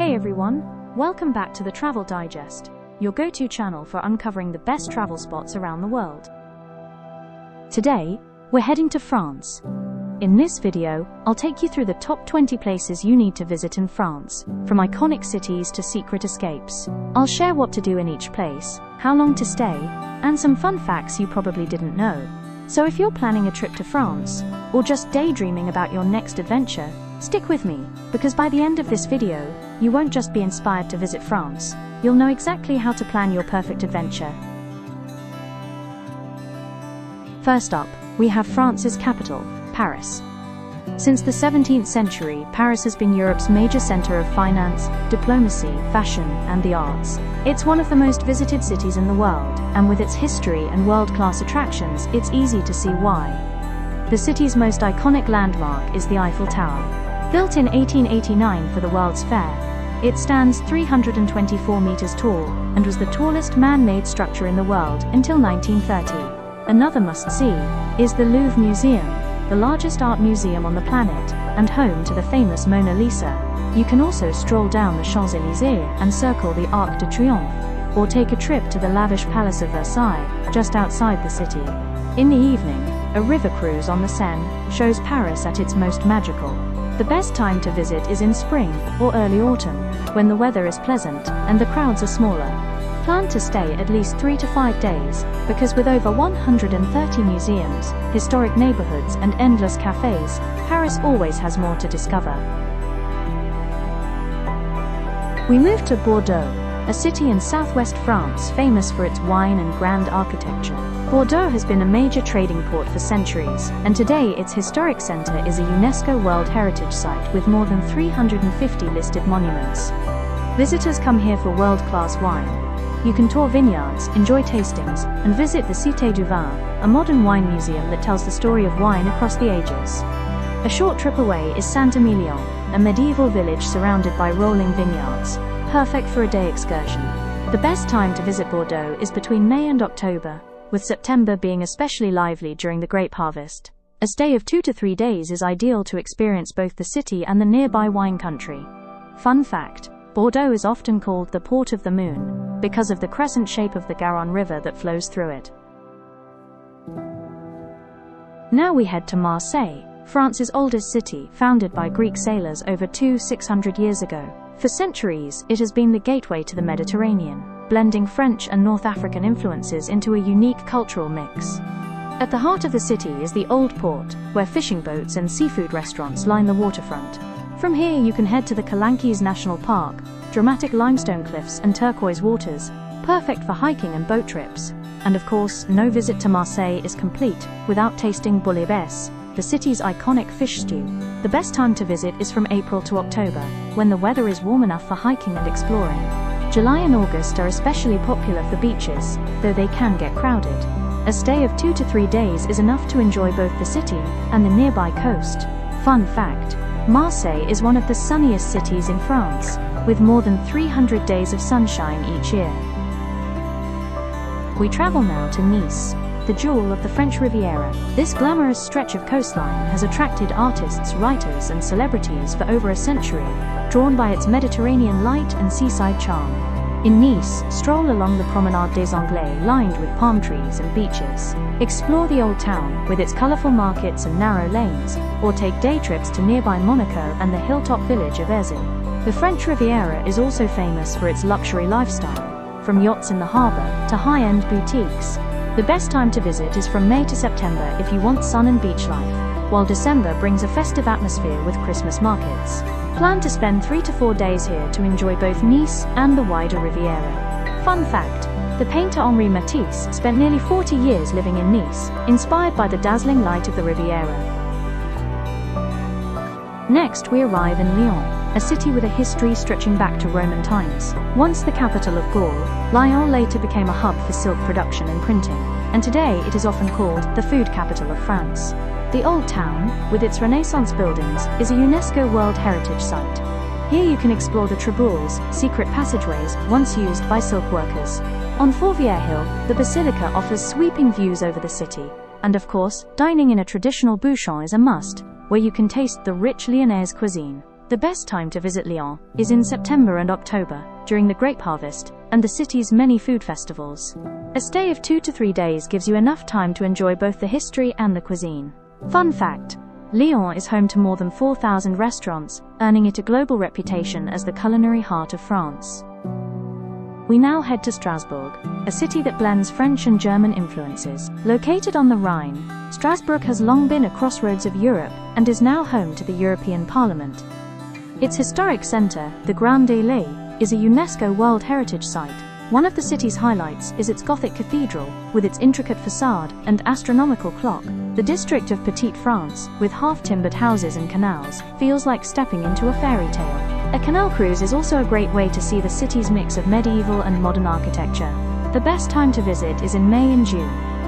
Hey everyone, welcome back to the Travel Digest, your go-to channel for uncovering the best travel spots around the world. Today, we're heading to France. In this video, I'll take you through the top 20 places you need to visit in France, from iconic cities to secret escapes. I'll share what to do in each place, how long to stay, and some fun facts you probably didn't know. So if you're planning a trip to France, or just daydreaming about your next adventure, stick with me, because by the end of this video, you won't just be inspired to visit France, you'll know exactly how to plan your perfect adventure. First up, we have France's capital, Paris. Since the 17th century, Paris has been Europe's major center of finance, diplomacy, fashion, and the arts. It's one of the most visited cities in the world, and with its history and world-class attractions, it's easy to see why. The city's most iconic landmark is the Eiffel Tower. Built in 1889 for the World's Fair, it stands 324 meters tall and was the tallest man-made structure in the world until 1930. Another must-see is the Louvre Museum, the largest art museum on the planet, and home to the famous Mona Lisa. You can also stroll down the Champs-Élysées and circle the Arc de Triomphe, or take a trip to the lavish Palace of Versailles, just outside the city. In the evening, a river cruise on the Seine shows Paris at its most magical. The best time to visit is in spring or early autumn, when the weather is pleasant and the crowds are smaller. Plan to stay at least 3 to 5 days, because with over 130 museums, historic neighborhoods, and endless cafes, Paris always has more to discover. We move to Bordeaux, a city in southwest France famous for its wine and grand architecture. Bordeaux has been a major trading port for centuries, and today its historic center is a UNESCO World Heritage Site with more than 350 listed monuments. Visitors come here for world-class wine. You can tour vineyards, enjoy tastings, and visit the Cité du Vin, a modern wine museum that tells the story of wine across the ages. A short trip away is Saint-Emilion, a medieval village surrounded by rolling vineyards, perfect for a day excursion. The best time to visit Bordeaux is between May and October, with September being especially lively during the grape harvest. A stay of 2 to 3 days is ideal to experience both the city and the nearby wine country. Fun fact: Bordeaux is often called the Port of the Moon, because of the crescent shape of the Garonne River that flows through it. Now we head to Marseille, France's oldest city, founded by Greek sailors over 600 years ago. For centuries, it has been the gateway to the Mediterranean, blending French and North African influences into a unique cultural mix. At the heart of the city is the Old Port, where fishing boats and seafood restaurants line the waterfront. From here you can head to the Calanques National Park, dramatic limestone cliffs and turquoise waters, perfect for hiking and boat trips. And of course, no visit to Marseille is complete without tasting bouillabaisse, the city's iconic fish stew. The best time to visit is from April to October, when the weather is warm enough for hiking and exploring. July and August are especially popular for beaches, though they can get crowded. A stay of 2 to 3 days is enough to enjoy both the city and the nearby coast. Fun fact: Marseille is one of the sunniest cities in France, with more than 300 days of sunshine each year. We travel now to Nice, the jewel of the French Riviera. This glamorous stretch of coastline has attracted artists, writers, and celebrities for over a century, drawn by its Mediterranean light and seaside charm. In Nice, stroll along the Promenade des Anglais lined with palm trees and beaches. Explore the old town with its colorful markets and narrow lanes, or take day trips to nearby Monaco and the hilltop village of Ézi. The French Riviera is also famous for its luxury lifestyle, from yachts in the harbor to high-end boutiques. The best time to visit is from May to September if you want sun and beach life, while December brings a festive atmosphere with Christmas markets. Plan to spend 3 to 4 days here to enjoy both Nice and the wider Riviera. Fun fact: the painter Henri Matisse spent nearly 40 years living in Nice, inspired by the dazzling light of the Riviera. Next we arrive in Lyon, a city with a history stretching back to Roman times. Once the capital of Gaul, Lyon later became a hub for silk production and printing, and today it is often called the food capital of France. The Old Town, with its Renaissance buildings, is a UNESCO World Heritage Site. Here you can explore the traboules, secret passageways once used by silk workers. On Fourvière Hill, the basilica offers sweeping views over the city, and of course, dining in a traditional bouchon is a must, where you can taste the rich Lyonnaise cuisine. The best time to visit Lyon is in September and October, during the grape harvest, and the city's many food festivals. A stay of 2 to 3 days gives you enough time to enjoy both the history and the cuisine. Fun fact: Lyon is home to more than 4,000 restaurants, earning it a global reputation as the culinary heart of France. We now head to Strasbourg, a city that blends French and German influences. Located on the Rhine, Strasbourg has long been a crossroads of Europe and is now home to the European Parliament. Its historic centre, the Grand Allée, is a UNESCO World Heritage Site. One of the city's highlights is its Gothic cathedral, with its intricate facade and astronomical clock. The district of Petite France, with half-timbered houses and canals, feels like stepping into a fairy tale. A canal cruise is also a great way to see the city's mix of medieval and modern architecture. The best time to visit is in May and June,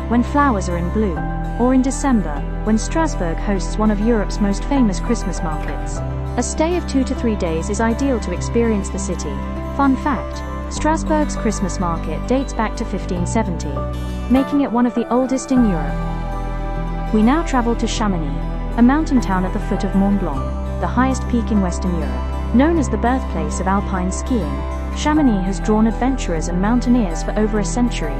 when flowers are in bloom, or in December, when Strasbourg hosts one of Europe's most famous Christmas markets. A stay of 2 to 3 days is ideal to experience the city. Fun fact: Strasbourg's Christmas market dates back to 1570, making it one of the oldest in Europe. We now travel to Chamonix, a mountain town at the foot of Mont Blanc, the highest peak in Western Europe. Known as the birthplace of alpine skiing, Chamonix has drawn adventurers and mountaineers for over a century.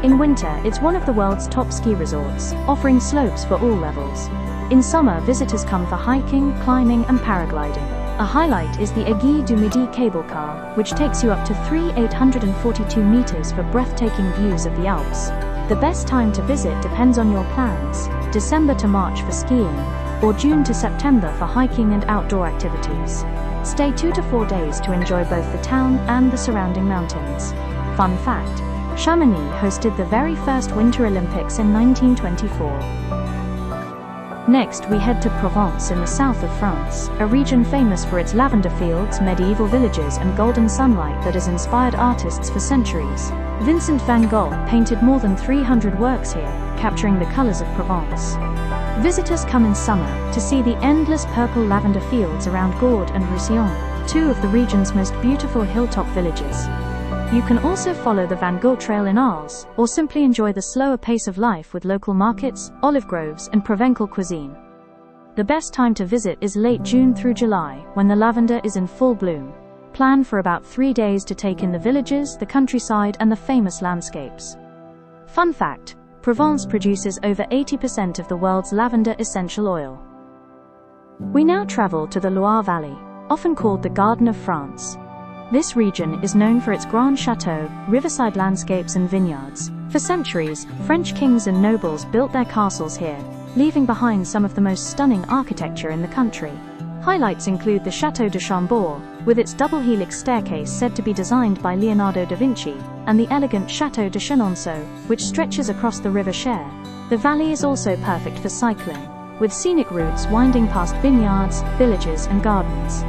In winter, it's one of the world's top ski resorts, offering slopes for all levels. In summer, visitors come for hiking, climbing, and paragliding. A highlight is the Aiguille du Midi cable car, which takes you up to 3,842 meters for breathtaking views of the Alps. The best time to visit depends on your plans: December to March for skiing, or June to September for hiking and outdoor activities. Stay 2 to 4 days to enjoy both the town and the surrounding mountains. Fun fact: Chamonix hosted the very first Winter Olympics in 1924. Next, we head to Provence in the south of France, a region famous for its lavender fields, medieval villages, and golden sunlight that has inspired artists for centuries. Vincent van Gogh painted more than 300 works here, capturing the colors of Provence. Visitors come in summer to see the endless purple lavender fields around Gorges and Roussillon, two of the region's most beautiful hilltop villages. You can also follow the Van Gogh Trail in Arles, or simply enjoy the slower pace of life with local markets, olive groves, and Provençal cuisine. The best time to visit is late June through July, when the lavender is in full bloom. Plan for about 3 days to take in the villages, the countryside, and the famous landscapes. Fun fact: Provence produces over 80% of the world's lavender essential oil. We now travel to the Loire Valley, often called the Garden of France. This region is known for its grand chateaux, riverside landscapes, and vineyards. For centuries, French kings and nobles built their castles here, leaving behind some of the most stunning architecture in the country. Highlights include the Château de Chambord, with its double helix staircase said to be designed by Leonardo da Vinci, and the elegant Château de Chenonceau, which stretches across the River Cher. The valley is also perfect for cycling, with scenic routes winding past vineyards, villages, and gardens.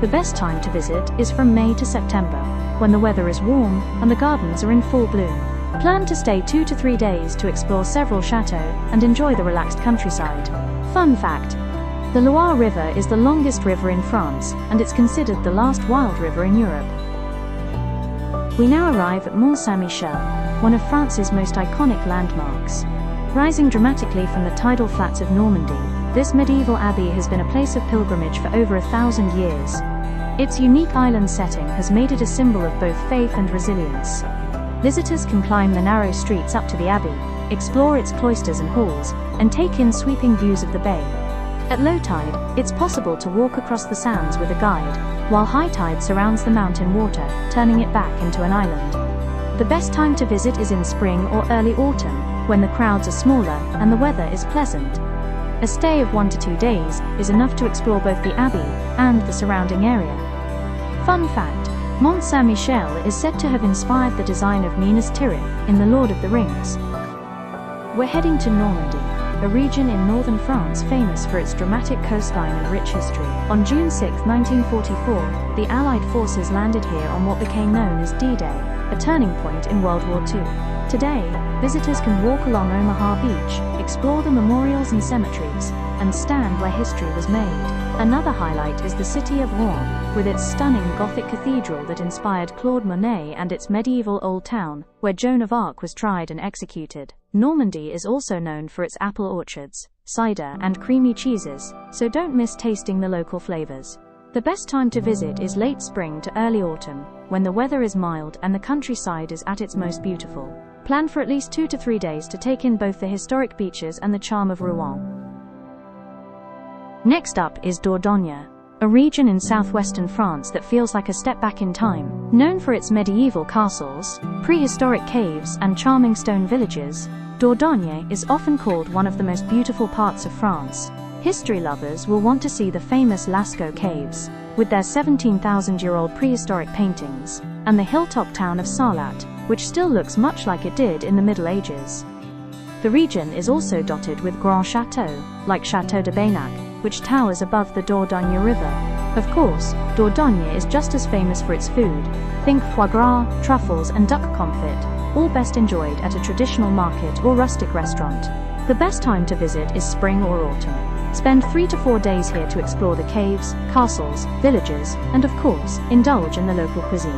The best time to visit is from May to September, when the weather is warm and the gardens are in full bloom. Plan to stay 2 to 3 days to explore several chateaux and enjoy the relaxed countryside. Fun fact: the Loire River is the longest river in France, and it's considered the last wild river in Europe. We now arrive at Mont Saint-Michel, one of France's most iconic landmarks. Rising dramatically from the tidal flats of Normandy, this medieval abbey has been a place of pilgrimage for over 1,000 years. Its unique island setting has made it a symbol of both faith and resilience. Visitors can climb the narrow streets up to the abbey, explore its cloisters and halls, and take in sweeping views of the bay. At low tide, it's possible to walk across the sands with a guide, while high tide surrounds the mountain water, turning it back into an island. The best time to visit is in spring or early autumn, when the crowds are smaller and the weather is pleasant. A stay of 1 to 2 days is enough to explore both the abbey and the surrounding area. Fun fact: Mont Saint-Michel is said to have inspired the design of Minas Tirith in The Lord of the Rings. We're heading to Normandy, a region in northern France famous for its dramatic coastline and rich history. On June 6, 1944, the Allied forces landed here on what became known as D-Day, a turning point in World War II. Today, visitors can walk along Omaha Beach, explore the memorials and cemeteries, and stand where history was made. Another highlight is the city of Rouen, with its stunning Gothic cathedral that inspired Claude Monet, and its medieval old town, where Joan of Arc was tried and executed. Normandy is also known for its apple orchards, cider, and creamy cheeses, so don't miss tasting the local flavors. The best time to visit is late spring to early autumn, when the weather is mild and the countryside is at its most beautiful. Plan for at least 2 to 3 days to take in both the historic beaches and the charm of Rouen. Next up is Dordogne, a region in southwestern France that feels like a step back in time. Known for its medieval castles, prehistoric caves, and charming stone villages, Dordogne is often called one of the most beautiful parts of France. History lovers will want to see the famous Lascaux caves, with their 17,000-year-old prehistoric paintings, and the hilltop town of Sarlat, which still looks much like it did in the Middle Ages. The region is also dotted with grand chateaux, like Château de Baynac, which towers above the Dordogne River. Of course, Dordogne is just as famous for its food. Think foie gras, truffles, and duck confit, all best enjoyed at a traditional market or rustic restaurant. The best time to visit is spring or autumn. Spend 3 to 4 days here to explore the caves, castles, villages, and of course, indulge in the local cuisine.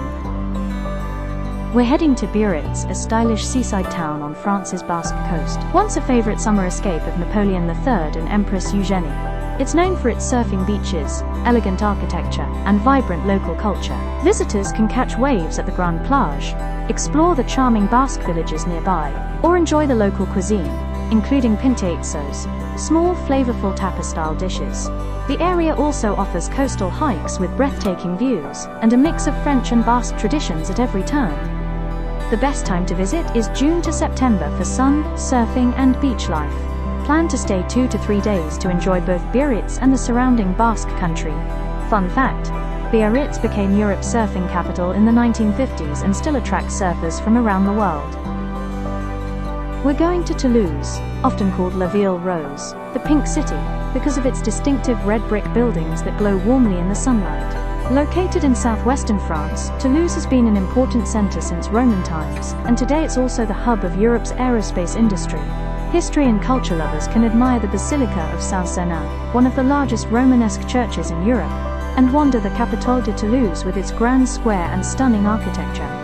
We're heading to Biarritz, a stylish seaside town on France's Basque coast. Once a favorite summer escape of Napoleon III and Empress Eugénie, it's known for its surfing beaches, elegant architecture, and vibrant local culture. Visitors can catch waves at the Grande Plage, explore the charming Basque villages nearby, or enjoy the local cuisine, including pincheitzos, small, flavorful tapa-style dishes. The area also offers coastal hikes with breathtaking views, and a mix of French and Basque traditions at every turn. The best time to visit is June to September for sun, surfing, and beach life. Plan to stay 2 to 3 days to enjoy both Biarritz and the surrounding Basque country. Fun fact: Biarritz became Europe's surfing capital in the 1950s and still attracts surfers from around the world. We're going to Toulouse, often called La Ville Rose, the Pink City, because of its distinctive red brick buildings that glow warmly in the sunlight. Located in southwestern France, Toulouse has been an important center since Roman times, and today it's also the hub of Europe's aerospace industry. History and culture lovers can admire the Basilica of Saint-Sernin, one of the largest Romanesque churches in Europe, and wander the Capitole de Toulouse with its grand square and stunning architecture.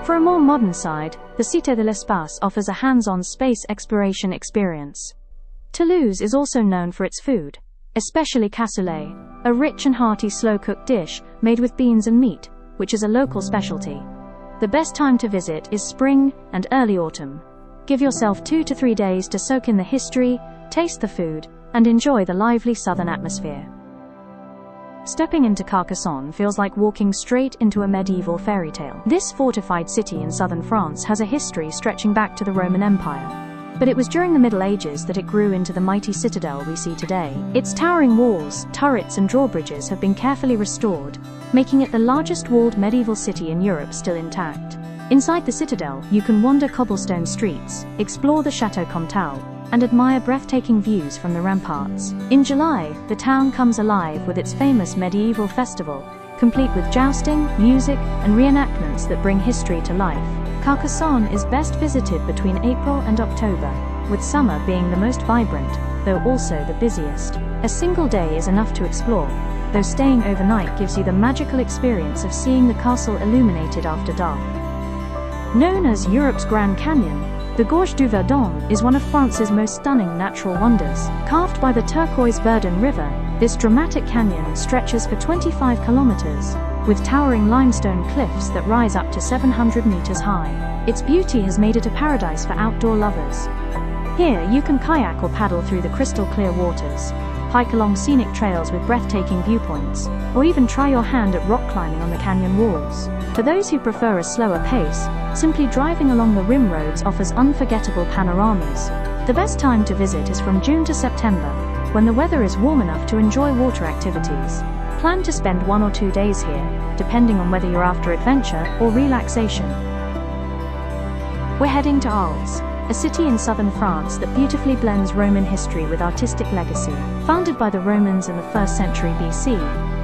For a more modern side, the Cité de l'Espace offers a hands-on space exploration experience. Toulouse is also known for its food, especially cassoulet, a rich and hearty slow-cooked dish made with beans and meat, which is a local specialty. The best time to visit is spring and early autumn. Give yourself 2 to 3 days to soak in the history, taste the food, and enjoy the lively southern atmosphere. Stepping into Carcassonne feels like walking straight into a medieval fairy tale. This fortified city in southern France has a history stretching back to the Roman Empire. But it was during the Middle Ages that it grew into the mighty citadel we see today. Its towering walls, turrets, and drawbridges have been carefully restored, making it the largest walled medieval city in Europe still intact. Inside the citadel, you can wander cobblestone streets, explore the Château Comtal, and admire breathtaking views from the ramparts. In July, the town comes alive with its famous medieval festival, complete with jousting, music, and reenactments that bring history to life. Carcassonne is best visited between April and October, with summer being the most vibrant, though also the busiest. A single day is enough to explore, though staying overnight gives you the magical experience of seeing the castle illuminated after dark. Known as Europe's Grand Canyon, the Gorges du Verdon is one of France's most stunning natural wonders. Carved by the turquoise Verdon River, this dramatic canyon stretches for 25 kilometers, with towering limestone cliffs that rise up to 700 meters high. Its beauty has made it a paradise for outdoor lovers. Here, you can kayak or paddle through the crystal-clear waters, hike along scenic trails with breathtaking viewpoints, or even try your hand at rock climbing on the canyon walls. For those who prefer a slower pace, simply driving along the rim roads offers unforgettable panoramas. The best time to visit is from June to September, when the weather is warm enough to enjoy water activities. Plan to spend 1 or 2 days here, depending on whether you're after adventure or relaxation. We're heading to Arles, a city in southern France that beautifully blends Roman history with artistic legacy. Founded by the Romans in the 1st century BC,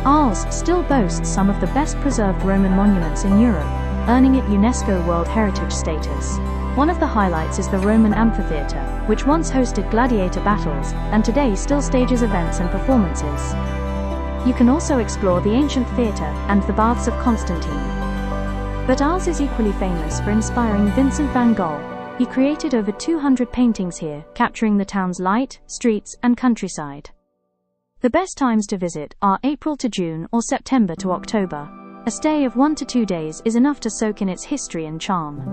Arles still boasts some of the best preserved Roman monuments in Europe, earning it UNESCO World Heritage status. One of the highlights is the Roman amphitheatre, which once hosted gladiator battles, and today still stages events and performances. You can also explore the ancient theatre and the baths of Constantine. But Arles is equally famous for inspiring Vincent van Gogh. He created over 200 paintings here, capturing the town's light, streets, and countryside. The best times to visit are April to June or September to October. A stay of 1 to 2 days is enough to soak in its history and charm.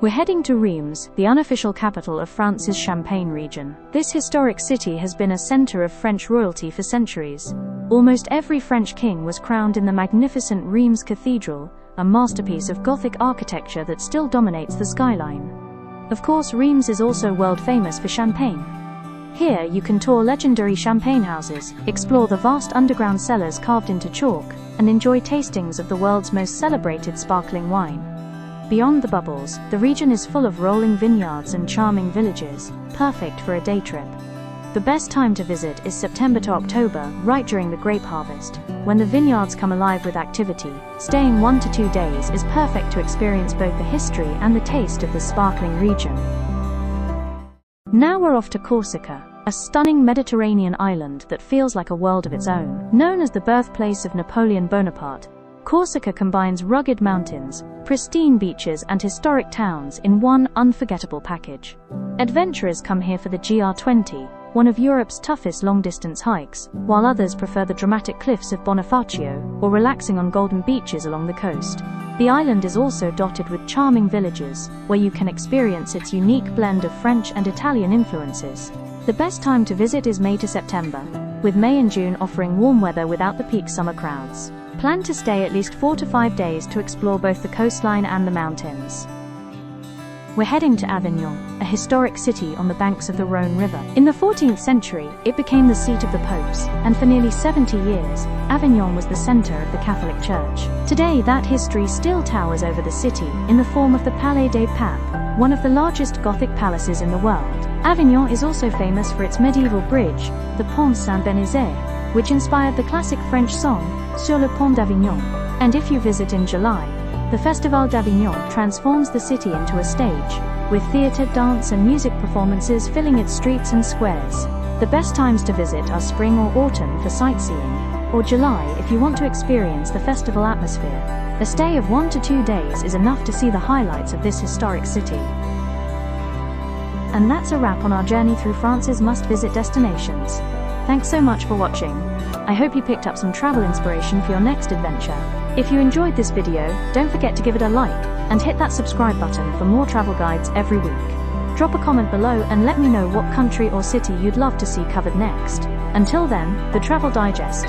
We're heading to Reims, the unofficial capital of France's Champagne region. This historic city has been a center of French royalty for centuries. Almost every French king was crowned in the magnificent Reims Cathedral, a masterpiece of Gothic architecture that still dominates the skyline. Of course, Reims is also world famous for champagne. Here you can tour legendary champagne houses, explore the vast underground cellars carved into chalk, and enjoy tastings of the world's most celebrated sparkling wine. Beyond the bubbles, the region is full of rolling vineyards and charming villages, perfect for a day trip. The best time to visit is September to October, right during the grape harvest. When the vineyards come alive with activity, staying 1 to 2 days is perfect to experience both the history and the taste of the sparkling region. Now we're off to Corsica, a stunning Mediterranean island that feels like a world of its own. Known as the birthplace of Napoleon Bonaparte, Corsica combines rugged mountains, pristine beaches and historic towns in one unforgettable package. Adventurers come here for the GR20, one of Europe's toughest long-distance hikes, while others prefer the dramatic cliffs of Bonifacio or relaxing on golden beaches along the coast. The island is also dotted with charming villages, where you can experience its unique blend of French and Italian influences. The best time to visit is May to September, with May and June offering warm weather without the peak summer crowds. Plan to stay at least 4 to 5 days to explore both the coastline and the mountains. We're heading to Avignon, a historic city on the banks of the Rhone River. In the 14th century, it became the seat of the popes, and for nearly 70 years, Avignon was the center of the Catholic Church. Today, that history still towers over the city, in the form of the Palais des Papes, one of the largest Gothic palaces in the world. Avignon is also famous for its medieval bridge, the Pont Saint-Benizet, which inspired the classic French song, Sur le Pont d'Avignon. And if you visit in July, the Festival d'Avignon transforms the city into a stage, with theatre, dance and music performances filling its streets and squares. The best times to visit are spring or autumn for sightseeing, or July if you want to experience the festival atmosphere. A stay of 1 to 2 days is enough to see the highlights of this historic city. And that's a wrap on our journey through France's must-visit destinations. Thanks so much for watching. I hope you picked up some travel inspiration for your next adventure. If you enjoyed this video, don't forget to give it a like, and hit that subscribe button for more travel guides every week. Drop a comment below and let me know what country or city you'd love to see covered next. Until then, the Travel Digest.